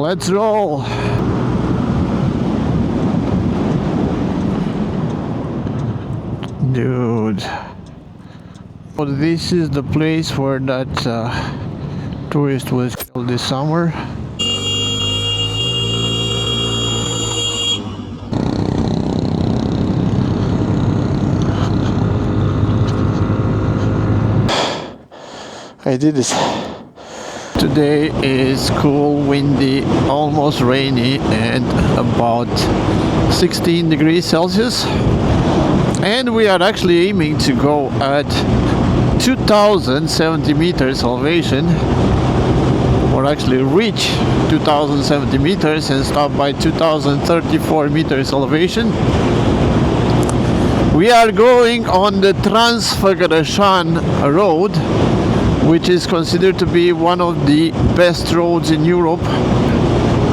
Let's roll. Dude. So this is the place where that tourist was killed this summer. I did this. Today is cool, windy, almost rainy, and about 16 degrees Celsius. And we are actually aiming to go at 2070 meters elevation, or actually reach 2070 meters and stop by 2034 meters elevation. We are going on the Transfagarasan road, which is considered to be one of the best roads in Europe.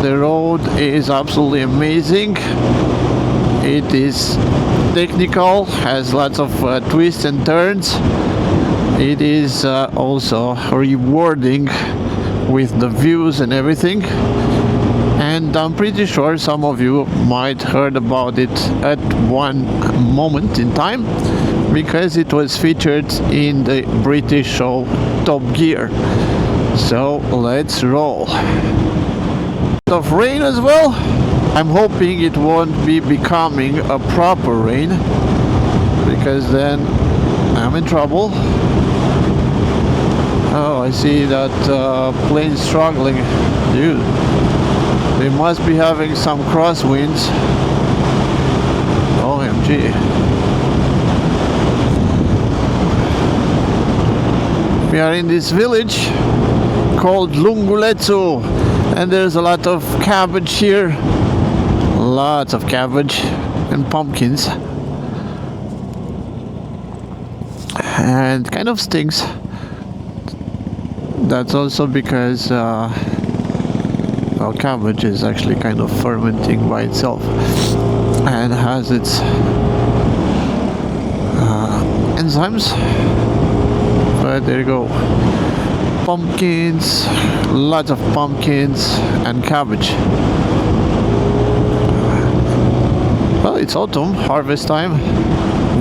The road is absolutely amazing. It is technical, has lots of twists and turns. It is also rewarding with the views and everything. And I'm pretty sure some of you might heard about it at one moment in time, because it was featured in the British show Top Gear. So let's roll. Of rain as well. I'm hoping it won't be becoming a proper rain, because then I'm in trouble. Oh, I see that plane struggling. Dude, they must be having some crosswinds. OMG. We are in this village called Lungulețu, and there's a lot of cabbage here. Lots of cabbage and pumpkins. And kind of stinks. That's also because well, cabbage is actually kind of fermenting by itself and has its enzymes. But there you go. Pumpkins, lots of pumpkins and cabbage. Well, it's autumn, harvest time.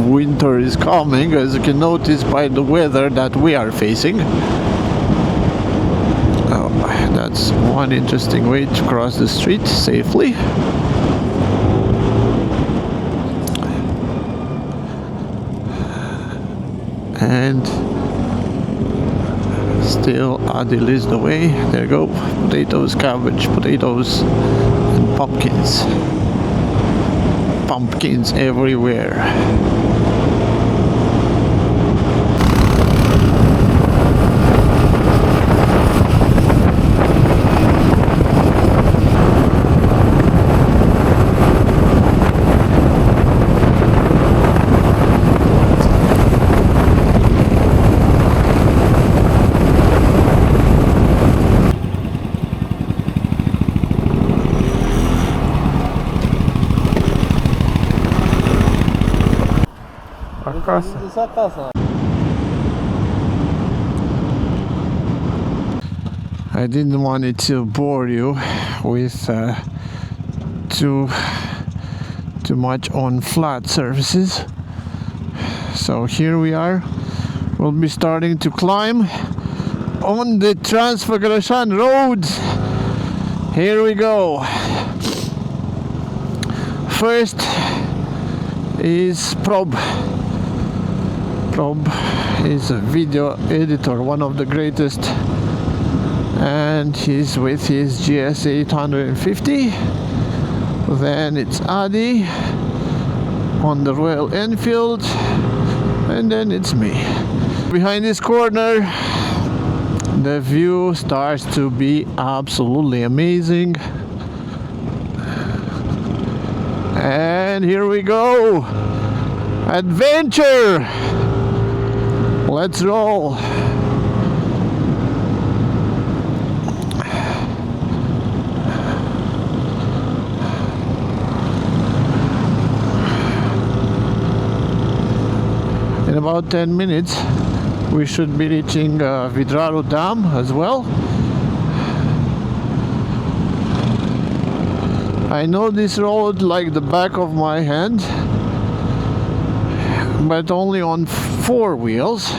Winter is coming, as you can notice by the weather that we are facing. Oh, that's one interesting way to cross the street safely. And still Adi leads the way. There you go. Potatoes, cabbage, potatoes, and pumpkins. Pumpkins everywhere. I didn't want it to bore you with too much on flat surfaces. So here we are. We'll be starting to climb on the Transfagarasan road. Here we go. First is Prob. Prob is a video editor, one of the greatest, and he's with his GS 850. Then it's Adi on the Royal Enfield, and then it's me. Behind this corner, the view starts to be absolutely amazing. And here we go! Adventure! Let's roll! In about 10 minutes we should be reaching Vidraru Dam as well. I know this road like the back of my hand, but only on 4 wheels.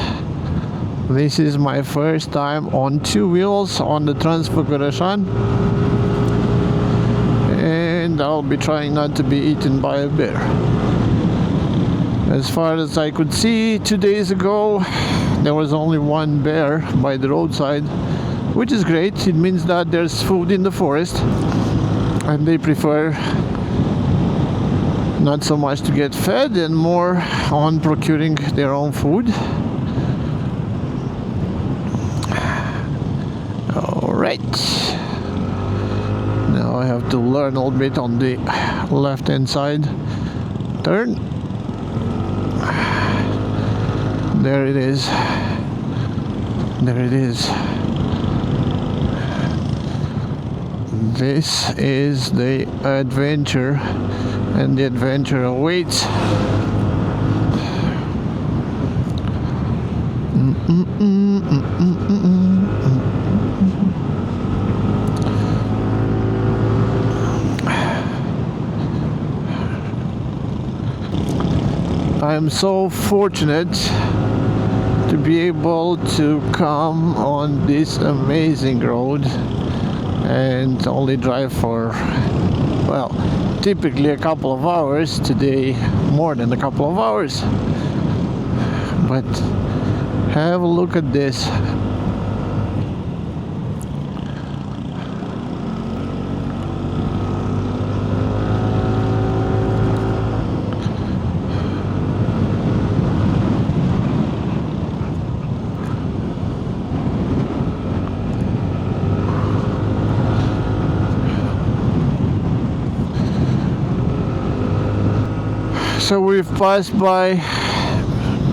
This is my first time on 2 wheels on the Transfagarasan, and I'll be trying not to be eaten by a bear. As far as I could see 2 days ago, there was only 1 bear by the roadside, which is great. It means that there's food in the forest and they prefer not so much to get fed and more on procuring their own food. Alright, now I have to learn a little bit on the left hand side turn. There it is. There it is. This is the adventure, and the adventure awaits. I am so fortunate to be able to come on this amazing road and only drive for, well, typically a couple of hours. Today more than a couple of hours, but have a look at this. So we've passed by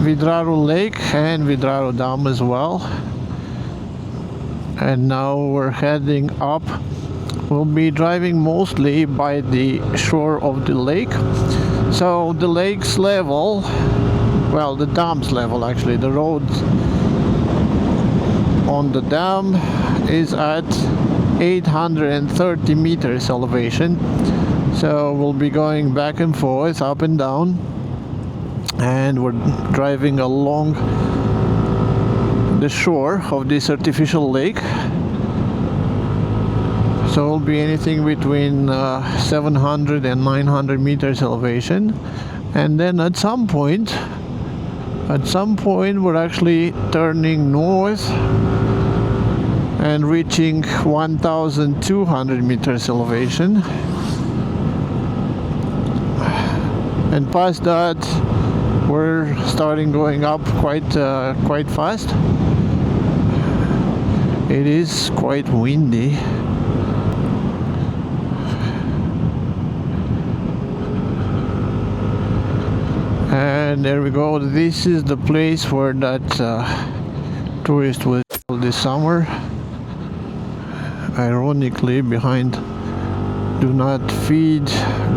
Vidraru Lake and Vidraru Dam as well, and now we're heading up. We'll be driving mostly by the shore of the lake. So the lake's level, well, the dam's level actually, the road on the dam is at 830 meters elevation. So we'll be going back and forth, up and down, and we're driving along the shore of this artificial lake. So it'll be anything between 700 and 900 meters elevation, and then at some point we're actually turning north and reaching 1,200 meters elevation. And past that, we're starting going up quite fast. It is quite windy. And there we go. This is the place where that tourist was this summer. Ironically, behind "Do not feed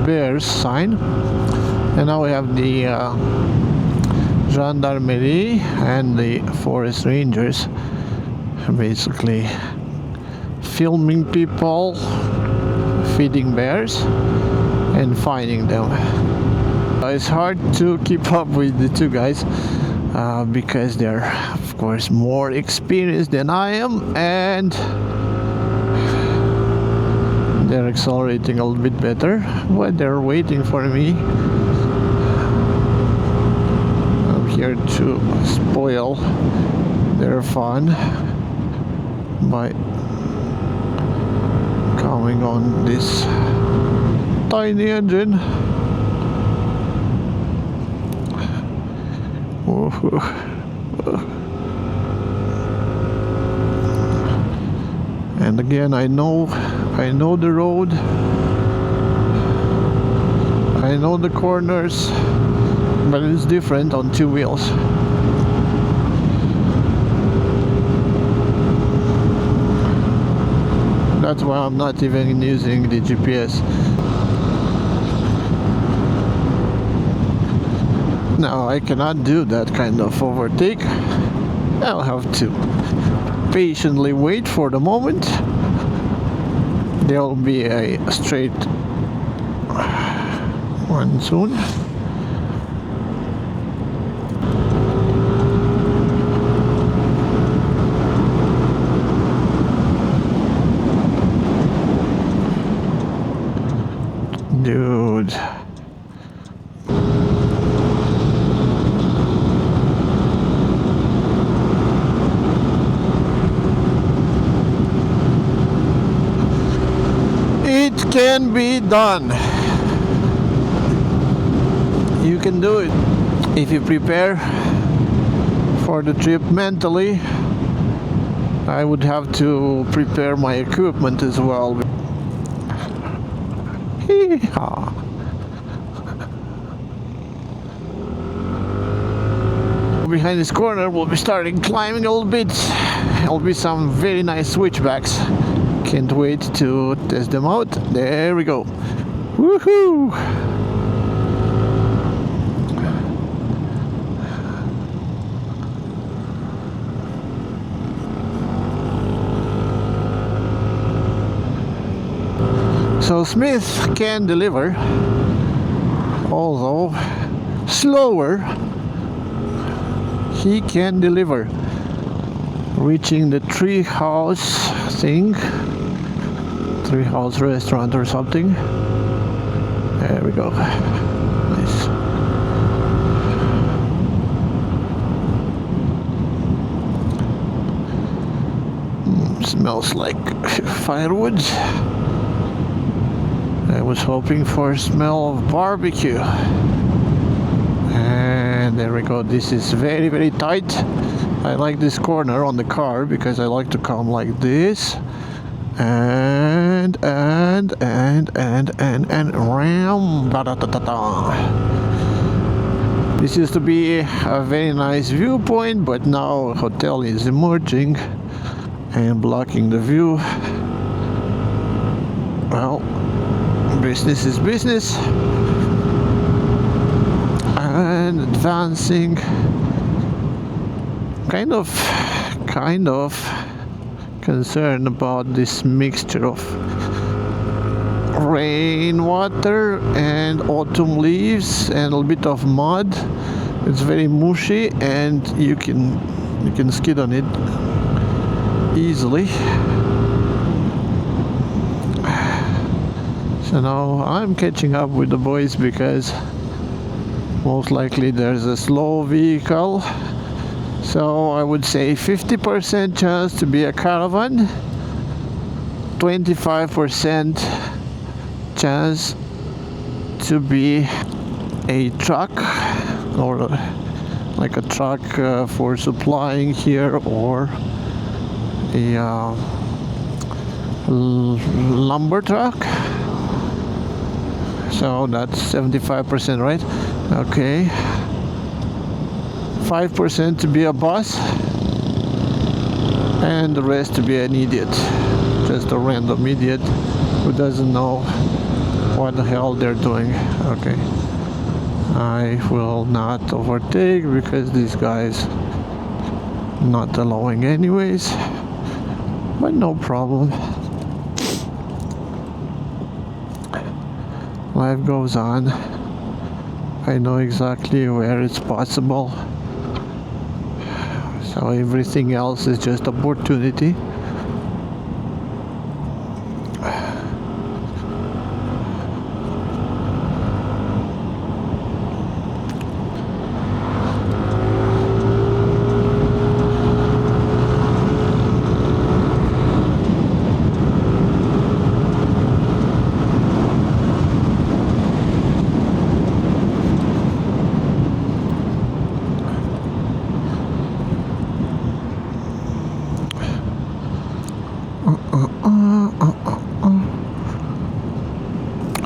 bears" sign. And now we have the gendarmerie and the forest rangers basically filming people feeding bears and finding them. It's hard to keep up with the two guys because they're of course more experienced than I am, and they're accelerating a little bit better, but they're waiting for me. I'm here to spoil their fun by coming on this tiny engine. And again, I know the road, I know the corners, but it's different on two wheels. That's why I'm not even using the GPS. Now I cannot do that kind of overtake. I'll have to patiently wait for the moment. There'll be a straight One soon. Dude. It can be done. You can do it if you prepare for the trip mentally. I would have to prepare my equipment as well. Hee-haw. Behind this corner we'll be starting climbing a little bit. There'll be some very nice switchbacks. Can't wait to test them out. There we go. Woohoo! So Smith can deliver, although slower, he can deliver. Reaching the treehouse thing, treehouse restaurant or something. There we go. Nice. Smells like firewood. I was hoping for a smell of barbecue. And there we go. This is very, very tight. I like this corner on the car because I like to come like this. And ram. This used to be a very nice viewpoint, but now a hotel is emerging and blocking the view. Well, business is business. And advancing, kind of concerned about this mixture of rainwater and autumn leaves and a little bit of mud. It's very mushy and you can skid on it easily. So now I'm catching up with the boys because most likely there's a slow vehicle. So I would say 50% chance to be a caravan, 25% chance to be a truck, or like a truck for supplying here, or a lumber truck. So that's 75%, right? Okay. 5% to be a bus, and the rest to be an idiot, just a random idiot who doesn't know what the hell they're doing. Okay, I will not overtake because this guy's not allowing anyways, but no problem. Life goes on. I know exactly where it's possible. So everything else is just opportunity.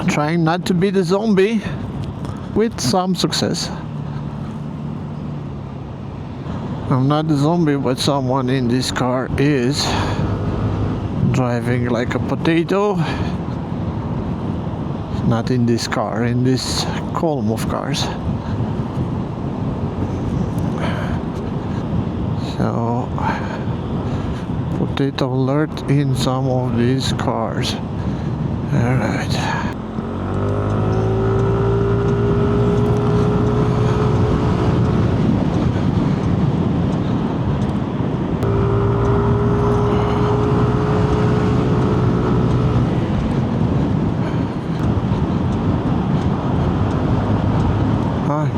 Trying not to be the zombie, with some success. I'm not the zombie, but someone in this car is driving like a potato. Not in this car, in this column of cars. So, potato alert in some of these cars. Alright.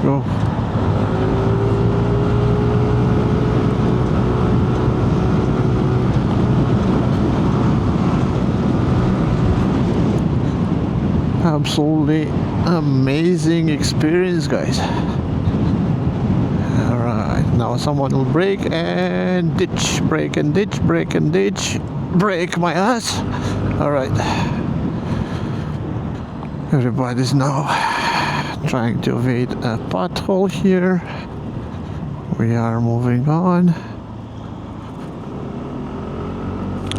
go. Absolutely amazing experience, guys. Alright, now someone will brake and ditch, brake and ditch, brake and ditch, brake my ass. Alright, everybody's now trying to evade a pothole here. We are moving on.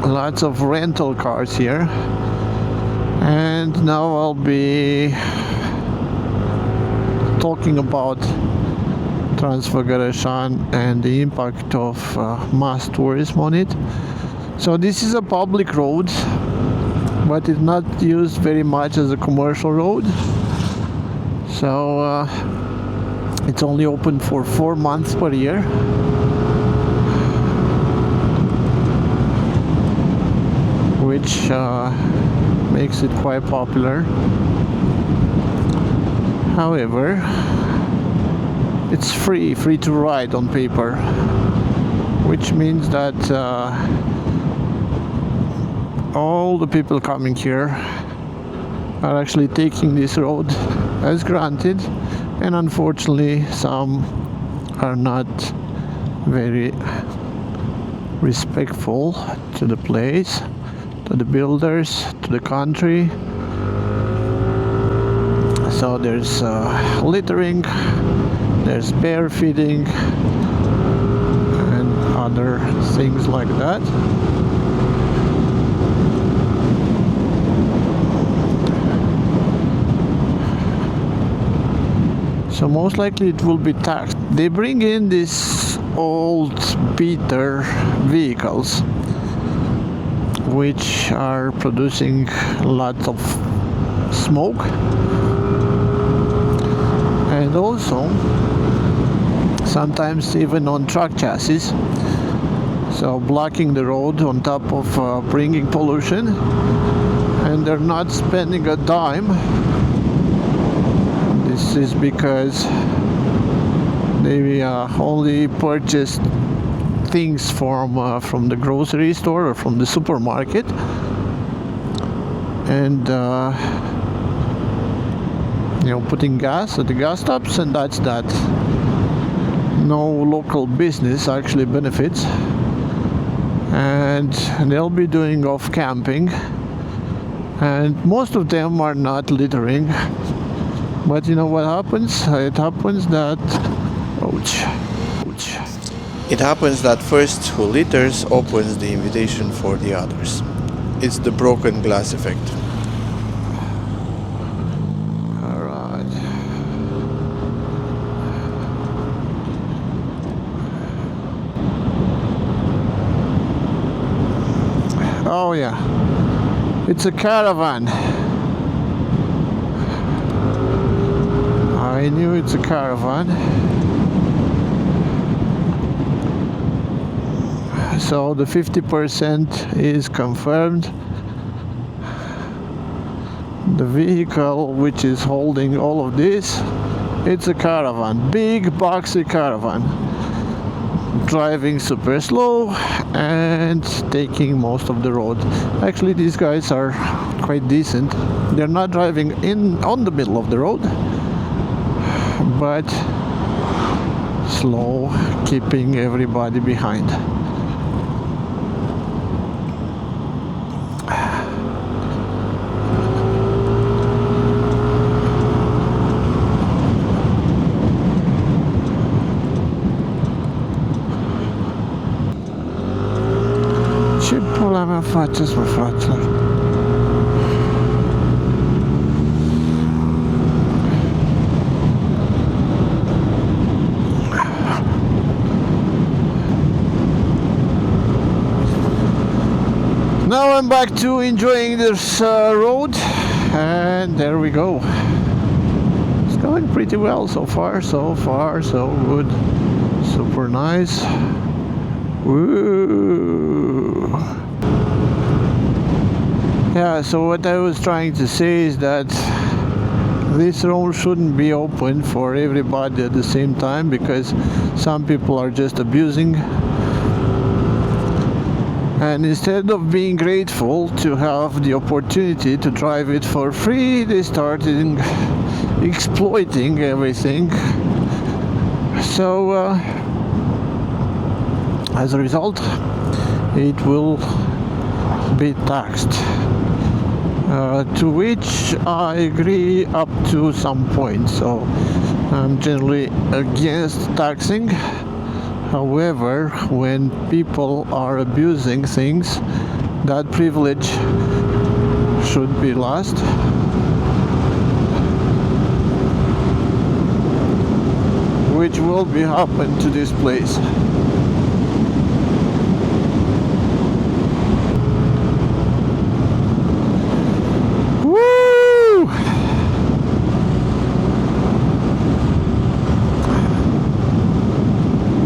Lots of rental cars here. And now I'll be talking about Transfagarasan and the impact of mass tourism on it. So this is a public road, but it's not used very much as a commercial road. So it's only open for 4 months per year. Which makes it quite popular. However, it's free to ride on paper, which means that all the people coming here are actually taking this road as granted, and unfortunately some are not very respectful to the place, to the builders, to the country. So there's littering, there's bear feeding and other things like that. So most likely it will be taxed. They bring in these old beater vehicles which are producing lots of smoke, and also sometimes even on truck chassis, so blocking the road on top of bringing pollution, and they're not spending a dime. This is because they only purchased things from the grocery store or from the supermarket, and putting gas at the gas stops, and that's that. No local business actually benefits, and they'll be doing off camping, and most of them are not littering. But you know what happens? It happens that It happens that first who litters opens the invitation for the others. It's the broken glass effect. Alright. Oh yeah. It's a caravan. I knew it's a caravan. So the 50% is confirmed. The vehicle which is holding all of this, it's a caravan, big boxy caravan, driving super slow and taking most of the road. Actually, these guys are quite decent. They're not driving on the middle of the road, but slow, keeping everybody behind. Ce pula mea faceți, mă, fraților? Now I'm back to enjoying this road, and there we go. It's going pretty well so far, so good. Super nice. Woo. Yeah, so what I was trying to say is that this road shouldn't be open for everybody at the same time, because some people are just abusing, and instead of being grateful to have the opportunity to drive it for free, they started exploiting everything. So as a result, it will be taxed, to which I agree up to some point. So I'm generally against taxing. However, when people are abusing things, that privilege should be lost. Which will be happen to this place. Woo!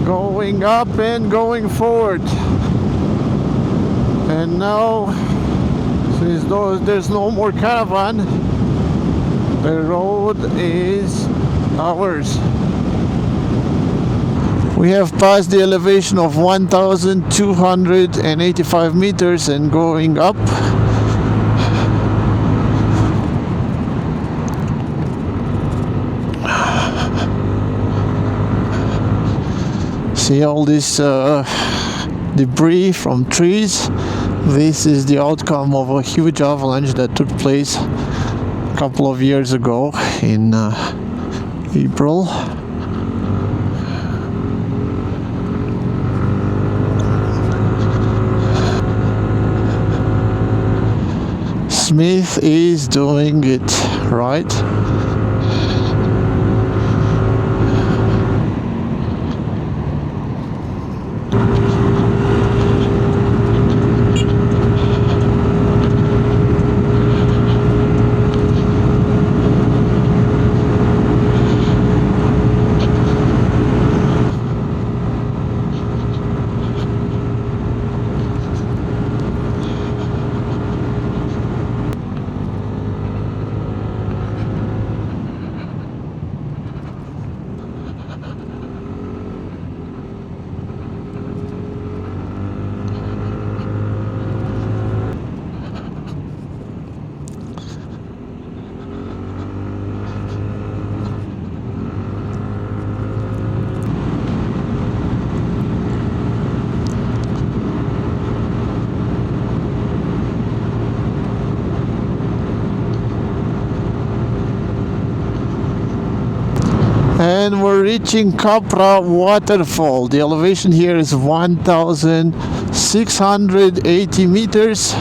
Going up and going forward. And now, since there's no more caravan, the road is ours. We have passed the elevation of 1,285 meters and going up. See all this debris from trees. This is the outcome of a huge avalanche that took place a couple of years ago in April. Smith is doing it right. And we're reaching Capra waterfall. The elevation here is 1,680 meters.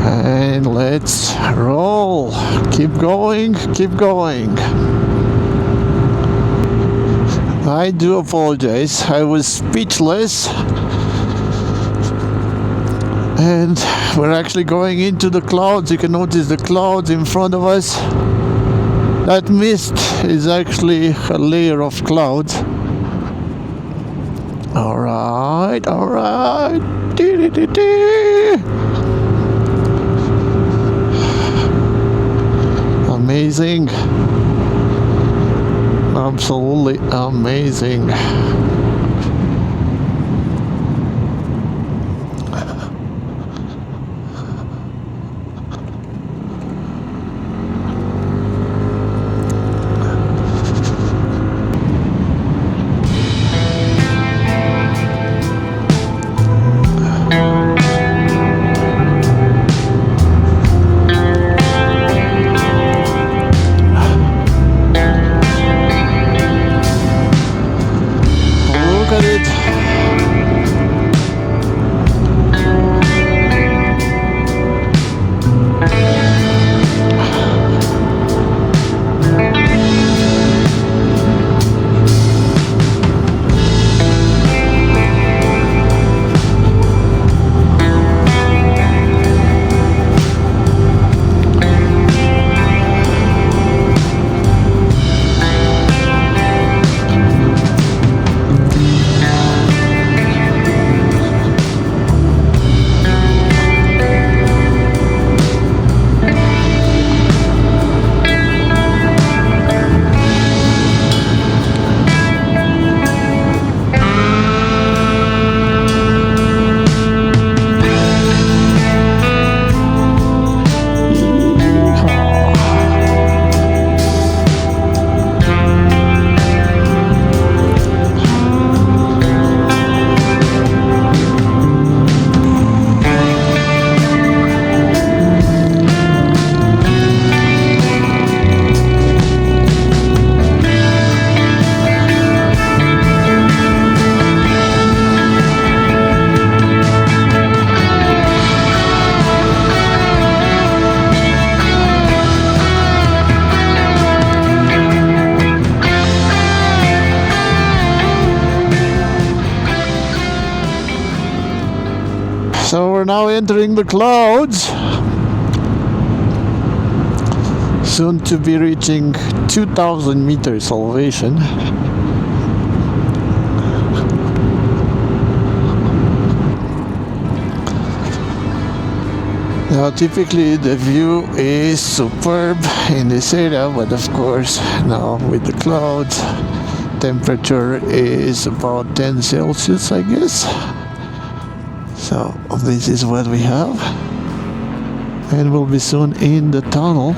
And let's roll. Keep going, keep going. I do apologize. I was speechless. And we're actually going into the clouds. You can notice the clouds in front of us. That mist is actually a layer of clouds. Alright, alright. Amazing. Absolutely amazing. entering the clouds. Soon to be reaching 2000 meters elevation. Now typically the view is superb in this area, but of course now with the clouds, temperature is about 10 Celsius, I guess. So this is what we have, and we'll be soon in the tunnel.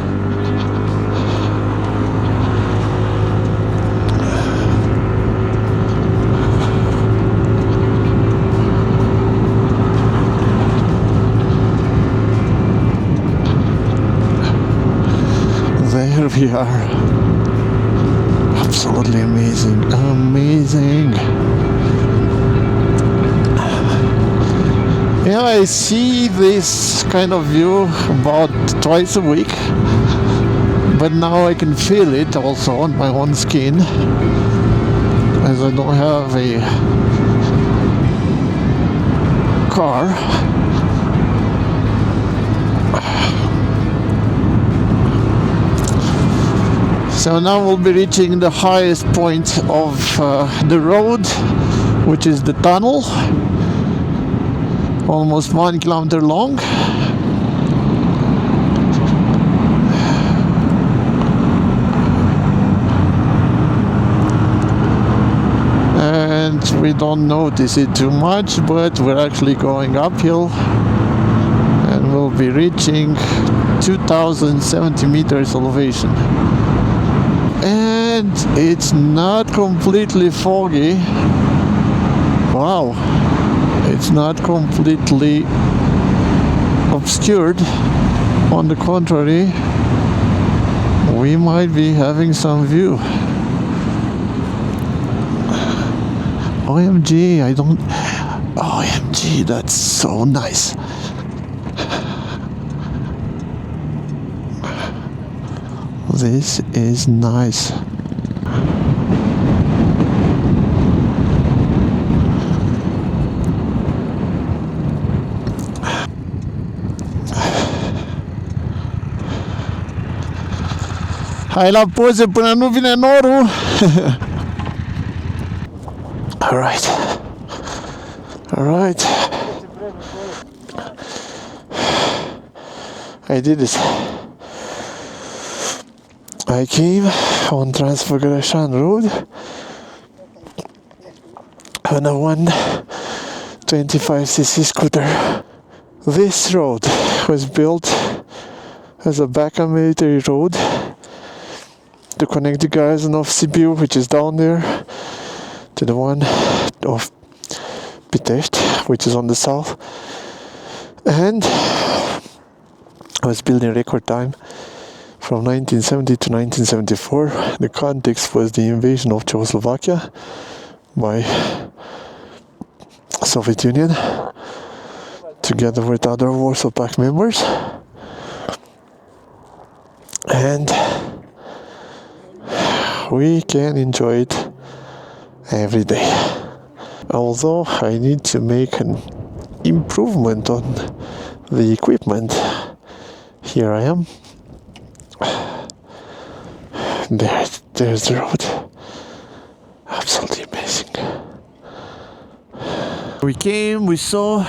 There we are. Absolutely amazing, amazing. Yeah, I see this kind of view about twice a week, but now I can feel it also on my own skin, as I don't have a car. So now we'll be reaching the highest point of the road, which is the tunnel, almost 1 kilometer long. And we don't notice it too much, but we're actually going uphill, and we'll be reaching 2070 meters elevation. And it's not completely foggy. Wow, it's not completely obscured. On the contrary, we might be having some view. OMG, OMG, that's so nice. This is nice. Hai la poze până nu vine norul. Alright. Alright. I did it. I came on Transfagarasan road on a 125cc scooter. This road was built as a backup military road to connect the garrison of Sibiu, which is down there, to the one of Pitești, which is on the south, and was built in record time from 1970 to 1974. The context was the invasion of Czechoslovakia by Soviet Union, together with other Warsaw Pact members, and we can enjoy it every day. Although I need to make an improvement on the equipment. Here I am. There's the road. Absolutely amazing. We came, we saw.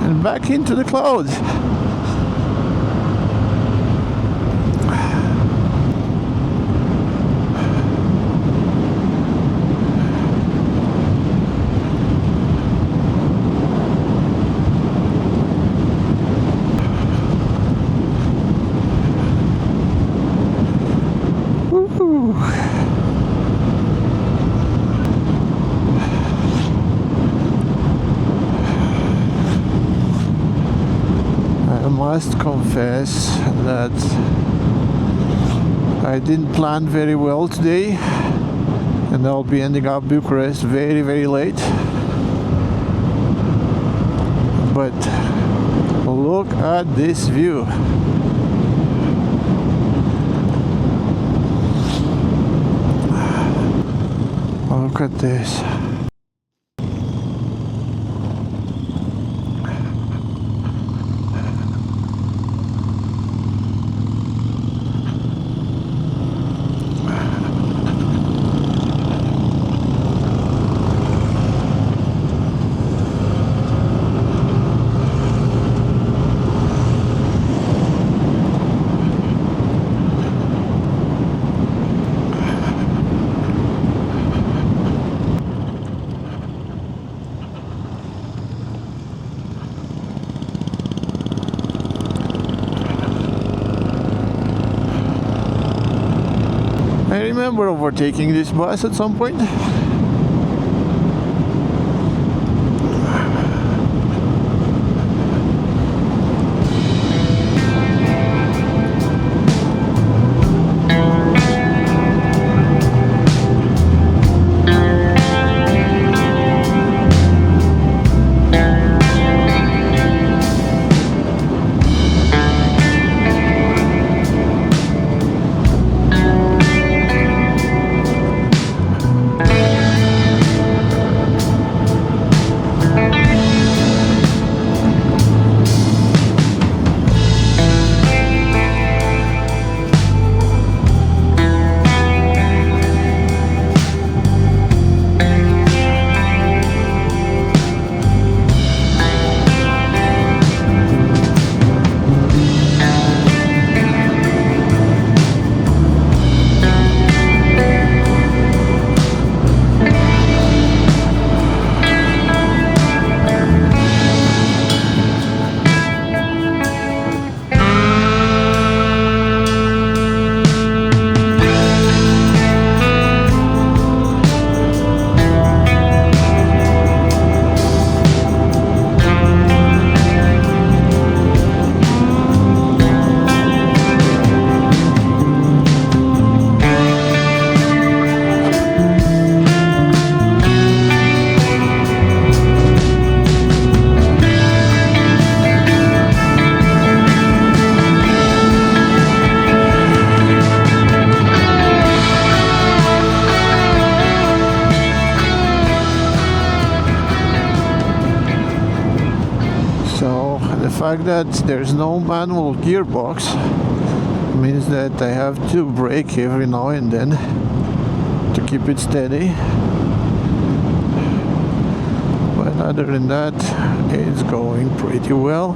And back into the clouds. I must confess that I didn't plan very well today, and I'll be ending up Bucharest very, very late. But look at this view. Look at this. I remember overtaking this bus at some point. The fact that there's no manual gearbox means that I have to brake every now and then to keep it steady, but other than that it's going pretty well.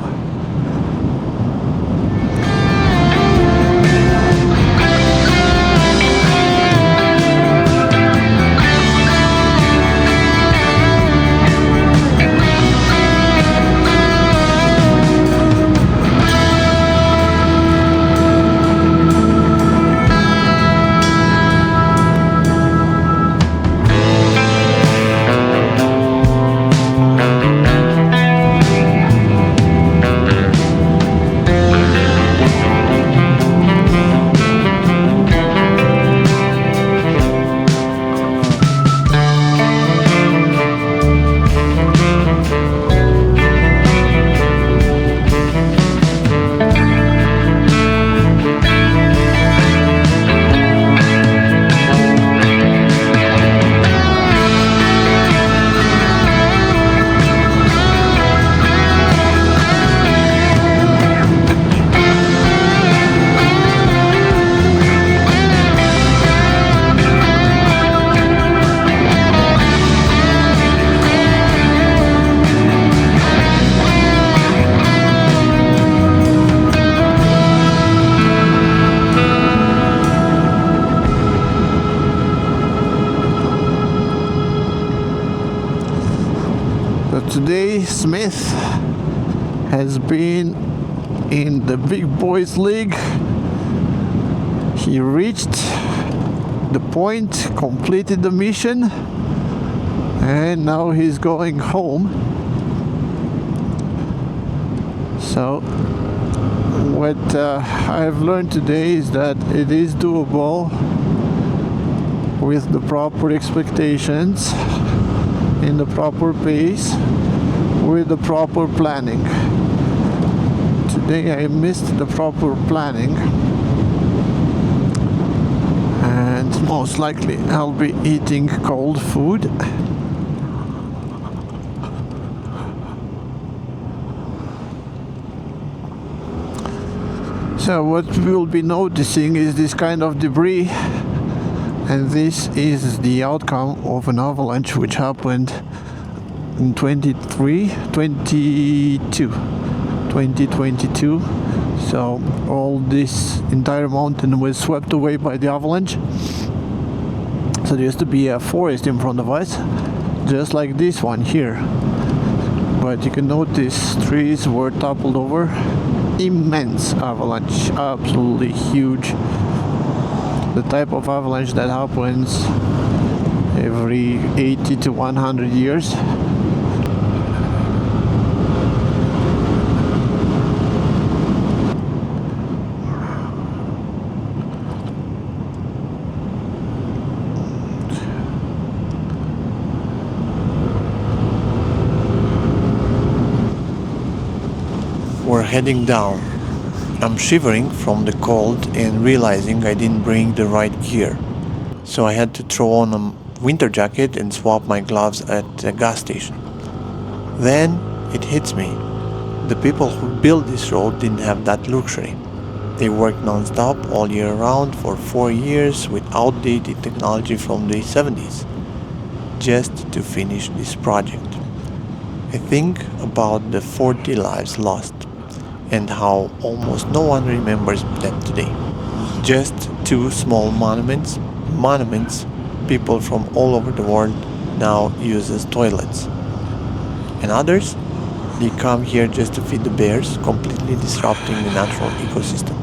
Today Smith has been in the big boys league. He reached the point, completed the mission, and now he's going home. So what I've learned today is that it is doable with the proper expectations, in the proper pace, with the proper planning. Today I missed the proper planning, and most likely I'll be eating cold food. So what we'll be noticing is this kind of debris, and this is the outcome of an avalanche which happened in 2022. So all this entire mountain was swept away by the avalanche. So there used to be a forest in front of us, just like this one here. But you can notice trees were toppled over. Immense avalanche, absolutely huge. The type of avalanche that happens every 80 to 100 years. We're heading down. I'm shivering from the cold and realizing I didn't bring the right gear. So I had to throw on a winter jacket and swap my gloves at a gas station. Then it hits me. The people who built this road didn't have that luxury. They worked non-stop all year round for 4 years with outdated technology from the 70s, just to finish this project. I think about the 40 lives lost and how almost no one remembers them today. Just 2 small monuments people from all over the world now use as toilets. And others, they come here just to feed the bears, completely disrupting the natural ecosystem.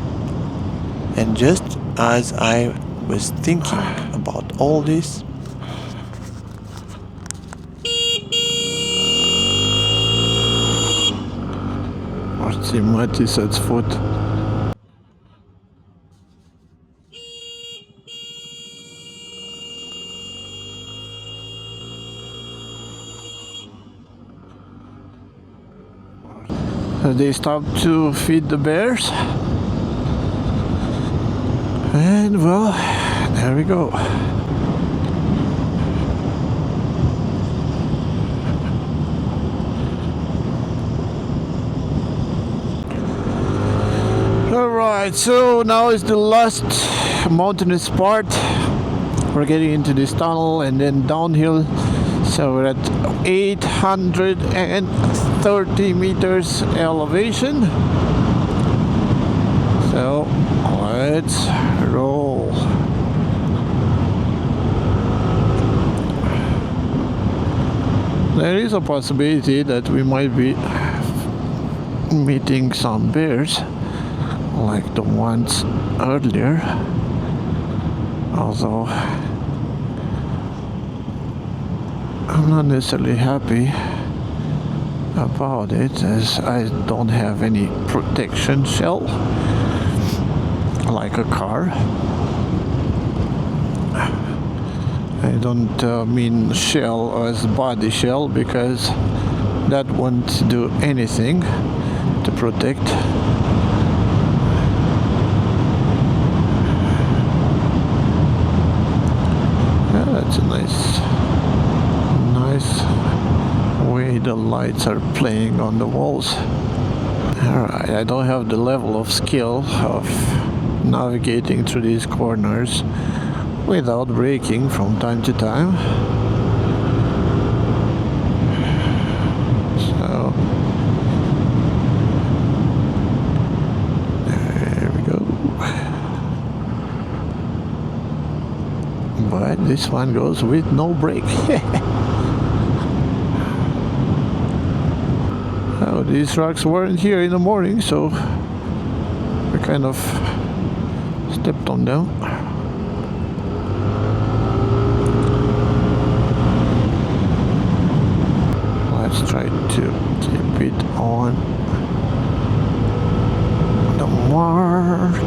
And just as I was thinking about all this, Matisse foot. They stopped to feed the bears, and well, there we go. Alright, so now is the last mountainous part. We're getting into this tunnel and then downhill. So we're at 830 meters elevation. So let's roll. There is a possibility that we might be meeting some bears like the ones earlier, although I'm not necessarily happy about it, as I don't have any protection shell like a car. I don't mean shell as body shell, because that won't do anything to protect. That's a nice way the lights are playing on the walls. Alright, I don't have the level of skill of navigating through these corners without braking from time to time. So there we go. But this one goes with no brake. Oh, these rocks weren't here in the morning, so we kind of stepped on them. Let's try to keep it on the mark.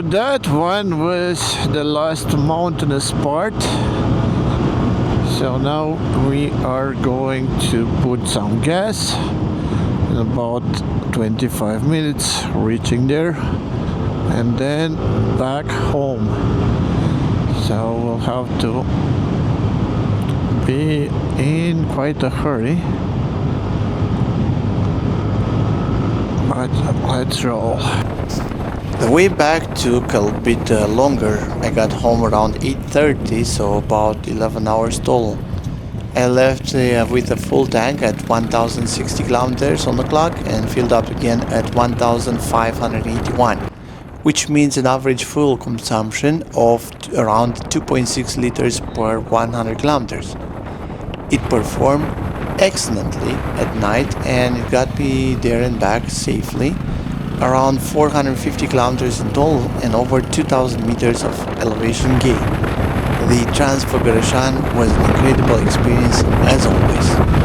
So that one was the last mountainous part. So now we are going to put some gas. In about 25 minutes reaching there, and then back home. So we'll have to be in quite a hurry, but let's roll. The way back took a bit longer. I got home around 8:30, so about 11 hours total. I left with a full tank at 1060 kilometers on the clock and filled up again at 1581, which means an average fuel consumption of around 2.6 liters per 100 kilometers. It performed excellently at night and it got me there and back safely, around 450 kilometers in total and over 2000 meters of elevation gain. The Transfagarasan was an incredible experience as always.